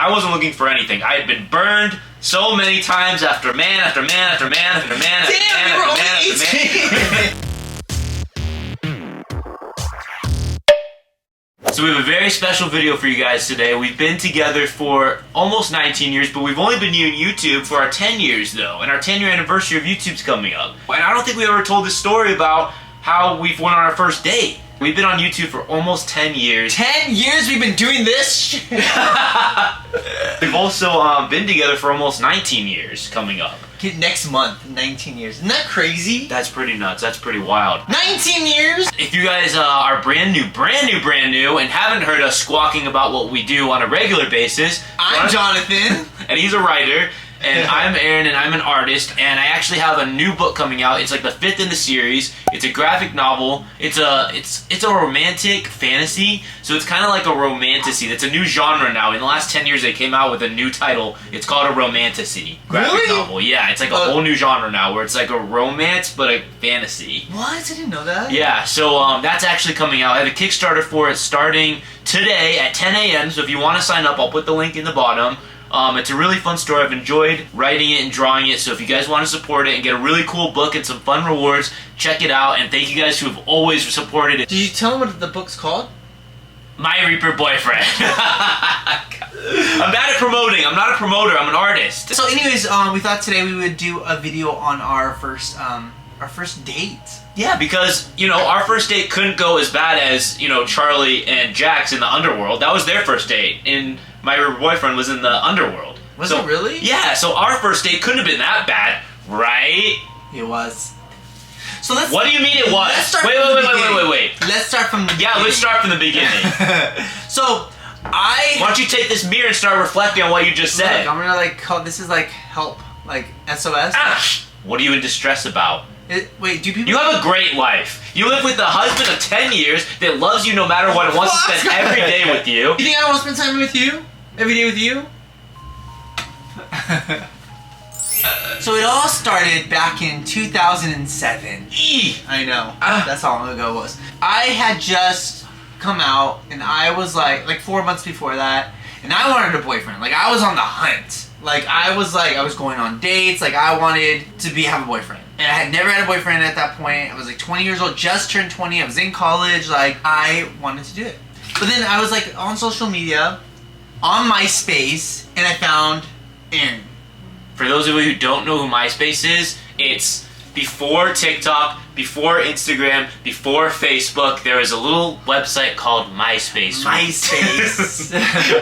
I wasn't looking for anything. I had been burned so many times after man after man after man after man after man after man after man. So we have a very special video for you guys today. We've been together for almost 19 years, but we've only been doing YouTube for our 10 years though, and our 10-year anniversary of YouTube's coming up. And I don't think we ever told this story about how we went on our first date. We've been on YouTube for almost 10 years. 10 years we've been doing this? We've also been together for almost 19 years coming up. Next month, 19 years. Isn't that crazy? That's pretty nuts. That's pretty wild. 19 years? If you guys are brand new, and haven't heard us squawking about what we do on a regular basis, I'm Jonathan. And he's a writer. And I'm Aaron, and I'm an artist, and I actually have a new book coming out. It's like the 5th in the series. It's a graphic novel. It's a romantic fantasy, so it's kind of like a romantasy. It's a new genre now. In the last 10 years, they came out with a new title. It's called a romantasy graphic novel. Yeah, it's like a whole new genre now, where it's like a romance but a fantasy. What? I didn't know that. Yeah, so that's actually coming out. I have a Kickstarter for it starting today at 10 a.m. So if you want to sign up, I'll put the link in the bottom. It's a really fun story. I've enjoyed writing it and drawing it, so if you guys want to support it and get a really cool book and some fun rewards, check it out, and thank you guys who have always supported it. Did you tell them what the book's called? My Reaper Boyfriend. I'm bad at promoting. I'm not a promoter. I'm an artist. So anyways, we thought today we would do a video on our first date. Yeah, because, you know, our first date couldn't go as bad as, you know, Charlie and Jax in the underworld. That was their first date, and My Reaper Boyfriend was in the underworld. Was it really? Yeah, so our first date couldn't have been that bad, right? It was. So let's. What do you mean it was? Let's start Wait. Let's start from the beginning. Yeah, let's start from the beginning. So, Why don't you take this mirror and start reflecting on what you just said? Look, I'm gonna like call this is like help, like SOS. Ah, what are you in distress about? Wait, do people? You have a great life. You live with a husband of 10 years that loves you no matter what and wants to spend every day with you. You think I want to spend time with you? Every day with you? So it all started back in 2007. I know. That's how long ago it was. I had just come out, and I was like 4 months before that, and I wanted a boyfriend. Like, I was on the hunt. Like, I was going on dates. Like, I wanted to have a boyfriend. And I had never had a boyfriend at that point. I was like 20 years old, just turned 20. I was in college. Like, I wanted to do it. But then I was like on social media, on MySpace, and I found Aaron. For those of you who don't know who MySpace is, it's before TikTok, before Instagram, before Facebook. There was a little website called MySpace.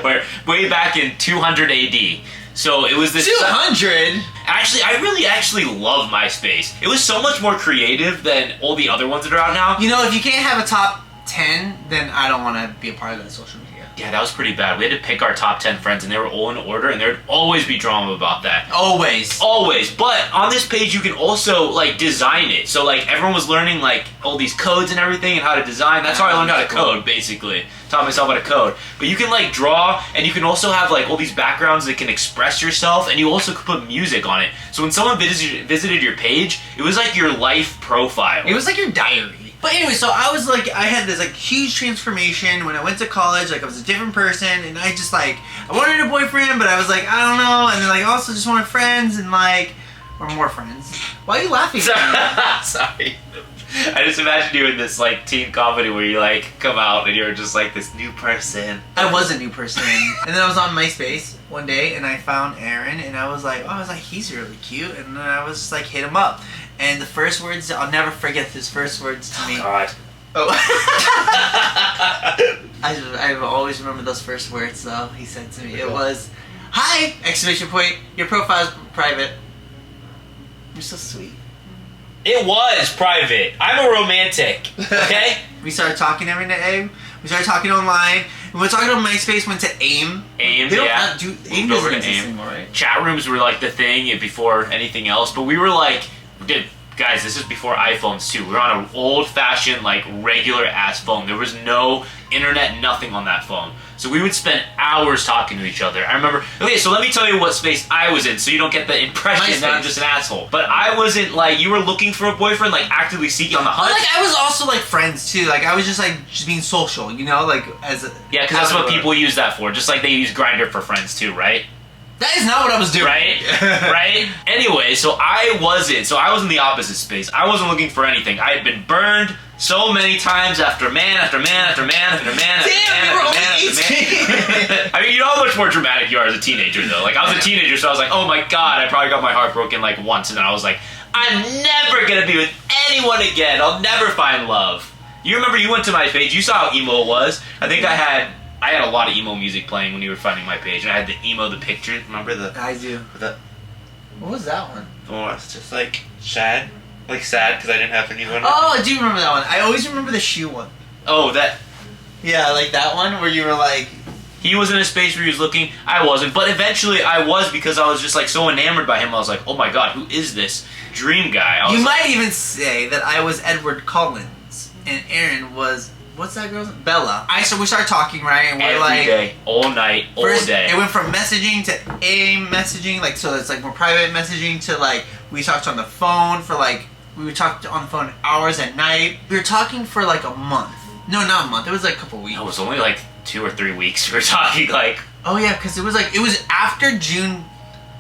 Where way back in 200 AD. So it was this 200? Actually, I really love MySpace. It was so much more creative than all the other ones that are out now. You know, if you can't have a top 10, then I don't want to be a part of that social media. Yeah, that was pretty bad. We had to pick our top 10 friends, and they were all in order, and there'd always be drama about that. Always. Always. But on this page, you can also, like, design it. So, like, everyone was learning, like, all these codes and everything and how to design. That's how I learned how to code, basically. Taught myself how to code. But you can, like, draw, and you can also have, like, all these backgrounds that can express yourself, and you also could put music on it. So when someone visited your page, it was like your life profile. It was like your diary. But anyway, so I was like, I had this like huge transformation when I went to college. Like, I was a different person, and I just like, I wanted a boyfriend, but I was like, I don't know, and then like also just wanted friends and like, or more friends. Why are you laughing at me? Sorry. I just imagine you in this like teen comedy where you like come out and you're just like this new person. I was a new person. And then I was on MySpace one day and I found Aaron, and I was like, he's really cute, and then I was just like, hit him up. And the first words, I'll never forget his first words to me. God. Oh. I always remember those first words though he said to me. It was, "Hi!" Exclamation point. Your profile's private. You're so sweet. It was private. I'm a romantic. Okay? We started talking every day. We started talking online. We were talking on MySpace, went to AIM. AIM, they don't yeah. AIM doesn't exist anymore, right? Chat rooms were like the thing before anything else, but we were like, guys, this is before iPhones too. We were on an old-fashioned, like, regular-ass phone. There was no internet, nothing on that phone. So we would spend hours talking to each other. I remember, okay, so let me tell you what space I was in so you don't get the impression that I'm just an asshole. But I wasn't like, you were looking for a boyfriend, like actively seeking on the hunt. But, like, I was also like friends too. Like I was just being social, you know, like as a... Yeah, because that's what people use that for. Just like they use Grindr for friends too, right? That is not what I was doing. Right? Right? Anyway, so I was in the opposite space. I wasn't looking for anything. I had been burned so many times after man after man after man after man after man after man after man. I mean, you know how much more dramatic you are as a teenager, though. Like, I was a teenager, so I was like, oh my god, I probably got my heart broken, like, once. And then I was like, I'm never gonna be with anyone again. I'll never find love. You remember you went to my page. You saw how emo it was. I think I had a lot of emo music playing when you were finding my page, and I had the emo, the picture. Remember the? I do. What was that one? Oh, it's just like sad, because I didn't have anyone. Oh, I do remember that one. I always remember the shoe one. Oh, that. Yeah, like that one where you were like. He was in a space where he was looking. I wasn't, but eventually I was because I was just like so enamored by him. I was like, oh my god, who is this dream guy? You might even say that I was Edward Collins and Aaron was. What's that girl's name? Bella. So we started talking, right? And we're every like... day, all night, all day. It went from messaging to AIM messaging, like, so it's like more private messaging to like, we talked on the phone for like, we would talk on the phone hours at night. We were talking for like a month. No, not a month. It was like a couple weeks. It was only like 2 or 3 weeks. We were talking like... Oh yeah, because it was after June.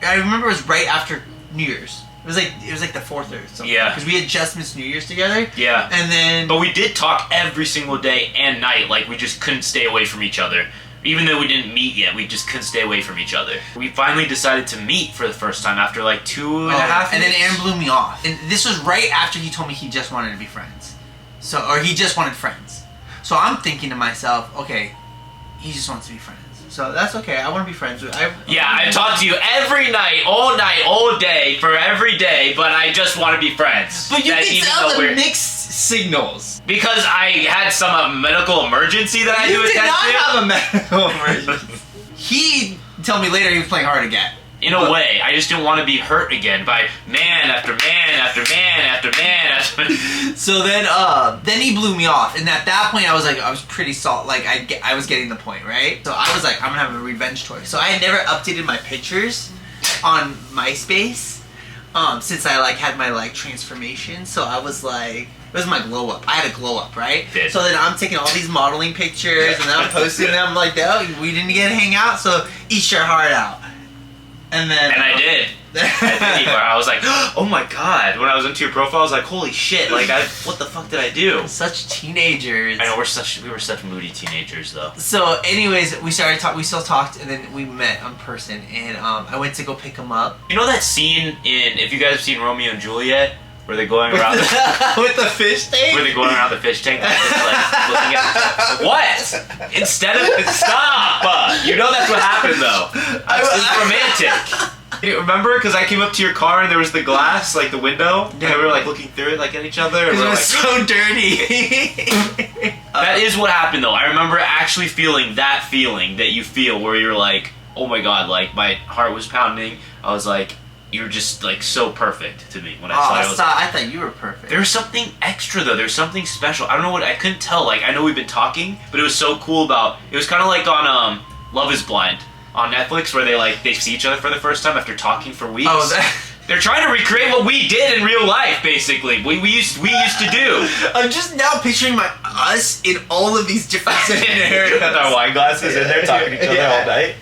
I remember it was right after New Year's. It was like the 4th or something. Yeah. Because we had just missed New Year's together. Yeah. And then... But we did talk every single day and night. Like, we just couldn't stay away from each other. Even though we didn't meet yet, we just couldn't stay away from each other. We finally decided to meet for the first time after like 2.5 years. And then Aaron blew me off. And this was right after he told me he just wanted to be friends. Or he just wanted friends. So I'm thinking to myself, okay, he just wants to be friends. So that's okay. I want to be friends with. I talk to you every night, all day, for every day, but I just want to be friends. But you can tell the mixed signals. Because I had some medical emergency that I had to attend to. You did not have a medical emergency. He told me later he was playing hard to get. In a way, I just didn't want to be hurt again by man after man after man after man after man. So then he blew me off, and at that point I was pretty salt. Like I was getting the point, right? So I was like, I'm gonna have a revenge toy. So I had never updated my pictures on MySpace since I like had my like transformation. So I was like, it was my glow up. I had a glow up, right? So then I'm taking all these modeling pictures and then I'm posting them like, oh, we didn't get to hang out, so eat your heart out. And I did. I was like, oh my god. When I was into your profile, I was like, holy shit, like, what the fuck did I do? Such teenagers. I know, we were such moody teenagers, though. So, anyways, we still talked, and then we met in person, and I went to go pick him up. You know that scene if you guys have seen Romeo and Juliet? Where they're going around with the fish tank? Where they're going around the fish tank, just like looking at what? Instead of stop! You know that's what happened though. It's romantic. Remember? Because I came up to your car and there was the glass, like the window, and we were like looking through it, like at each other. And it was so dirty. That is what happened though. I remember actually feeling that feeling that you feel, where you're like, oh my god, like my heart was pounding. I was like. You were just like so perfect to me when I saw you. I thought you were perfect. There was something extra though. There's something special. I don't know what. I couldn't tell. Like I know we've been talking, but it was so cool about. It was kind of like on Love Is Blind on Netflix, where they see each other for the first time after talking for weeks. Oh, they're trying to recreate what we did in real life, basically. We used to do. I'm just now picturing us in all of these different scenarios. With our wine glasses in there, talking to each other all night.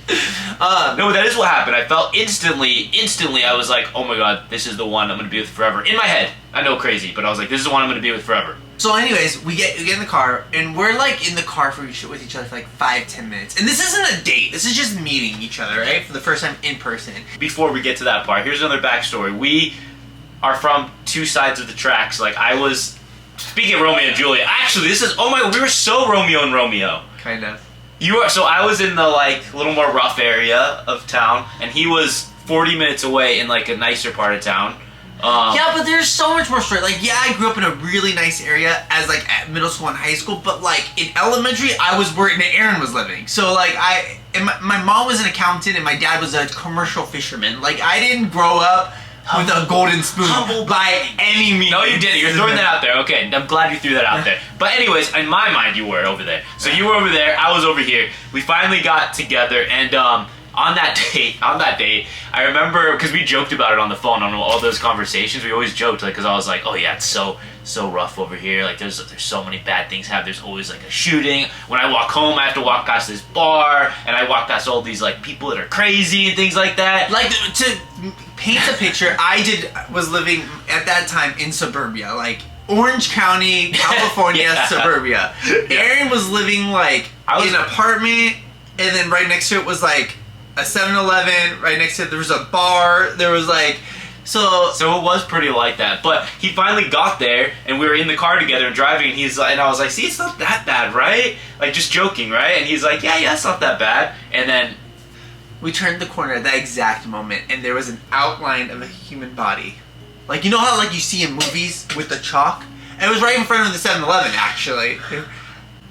No, but that is what happened. I felt instantly, I was like, oh my god, this is the one I'm going to be with forever. In my head. I know, crazy, but I was like, this is the one I'm going to be with forever. So anyways, we get in the car, and we're like in the car with each other for like 5-10 minutes. And this isn't a date, this is just meeting each other, right? For the first time in person. Before we get to that part, here's another backstory. We are from two sides of the tracks. Like, I was, speaking of Romeo and Juliet, actually, oh my god, we were so Romeo and Romeo. Kind of. So I was in the, like, little more rough area of town, and he was 40 minutes away in, like, a nicer part of town. Yeah, but there's so much more story. Like, yeah, I grew up in a really nice area as, like, at middle school and high school, but, like, in elementary, I was where Aaron was living. So, like, my mom was an accountant and my dad was a commercial fisherman. Like, I didn't grow up with a golden spoon by any means. No, you didn't. You're throwing that out there. Okay, I'm glad you threw that out there. But anyways, in my mind, you were over there. So you were over there. I was over here. We finally got together, and on that date, I remember because we joked about it on the phone on all those conversations. We always joked, like, because I was like, oh yeah, it's so rough over here. Like, there's so many bad things happen. There's always like a shooting. When I walk home, I have to walk past this bar, and I walk past all these like people that are crazy and things like that. Like, to paint a picture, was living at that time in suburbia, like Orange County, California, suburbia. Aaron was living like in an apartment, and then right next to it was like a 7-Eleven. Right next to it there was a bar. There was like so it was pretty like that. But he finally got there, and we were in the car together and driving, and I was like, see, it's not that bad, right? Like, just joking, right? And he's like, yeah, it's not that bad. And then we turned the corner at that exact moment, and there was an outline of a human body. Like, you know how like you see in movies with the chalk? And it was right in front of the 7-Eleven, actually.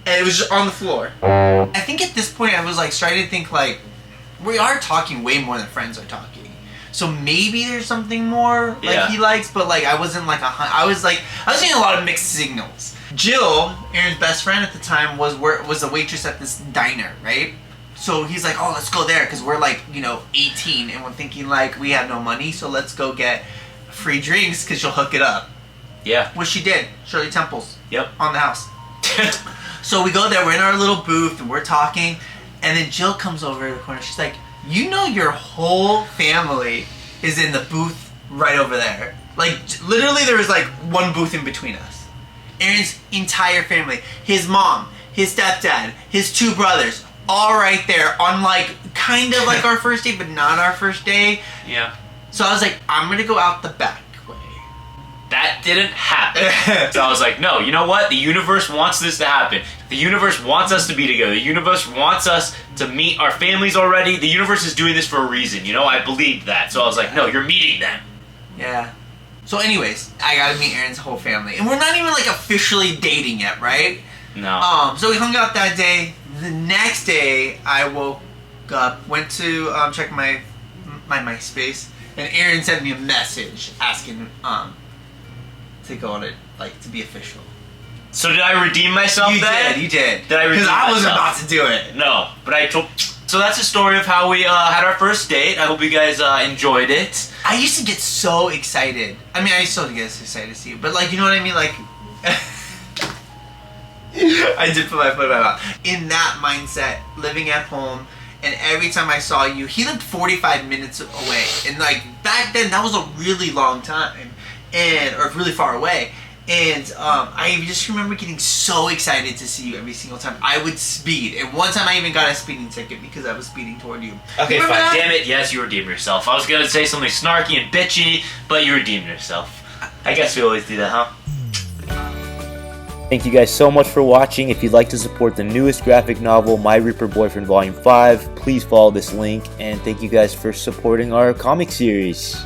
And it was just on the floor. I think at this point I was like starting to think like, we are talking way more than friends are talking. So maybe there's something more like he likes, but like I wasn't like I was getting a lot of mixed signals. Jill, Aaron's best friend at the time, was a waitress at this diner, right? So he's like, oh, let's go there because we're like, 18 and we're thinking like we have no money, so let's go get free drinks because she'll hook it up. Yeah. Which she did. Shirley Temples. Yep. On the house. So we go there, we're in our little booth and we're talking, and then Jill comes over to the corner. She's like, your whole family is in the booth right over there. Like, literally there was like one booth in between us. Aaron's entire family. His mom, his stepdad, his 2 brothers, all right there on like, kind of like our first date, but not our first day. Yeah. So I was like, I'm gonna go out the back way. That didn't happen. So I was like, no, you know what? The universe wants this to happen. The universe wants us to be together. The universe wants us to meet our families already. The universe is doing this for a reason. I believed that. So I was like, no, you're meeting them. Yeah. So anyways, I got to meet Aaron's whole family. And we're not even like officially dating yet, right? No. So we hung out that day. The next day, I woke up, went to check my MySpace, and Aaron sent me a message asking to go on it, like, to be official. So did I redeem myself then? You did. Did I redeem myself? Because I wasn't about to do it. No, but I told... So that's the story of how we had our first date. I hope you guys enjoyed it. I used to get so excited. I mean, I still get excited to see you, but like, you know what I mean? Like... I did put my foot in my mouth. In that mindset, living at home, and every time I saw you, he lived 45 minutes away. And like, back then, that was a really long time. Or really far away. And I just remember getting so excited to see you every single time. I would speed. And one time I even got a speeding ticket because I was speeding toward you. Okay, fine. That? Damn it. Yes, you redeemed yourself. I was going to say something snarky and bitchy, but you redeemed yourself. I guess we always do that, huh? Thank you guys so much for watching. If you'd like to support the newest graphic novel, My Reaper Boyfriend Volume 5, please follow this link. And thank you guys for supporting our comic series.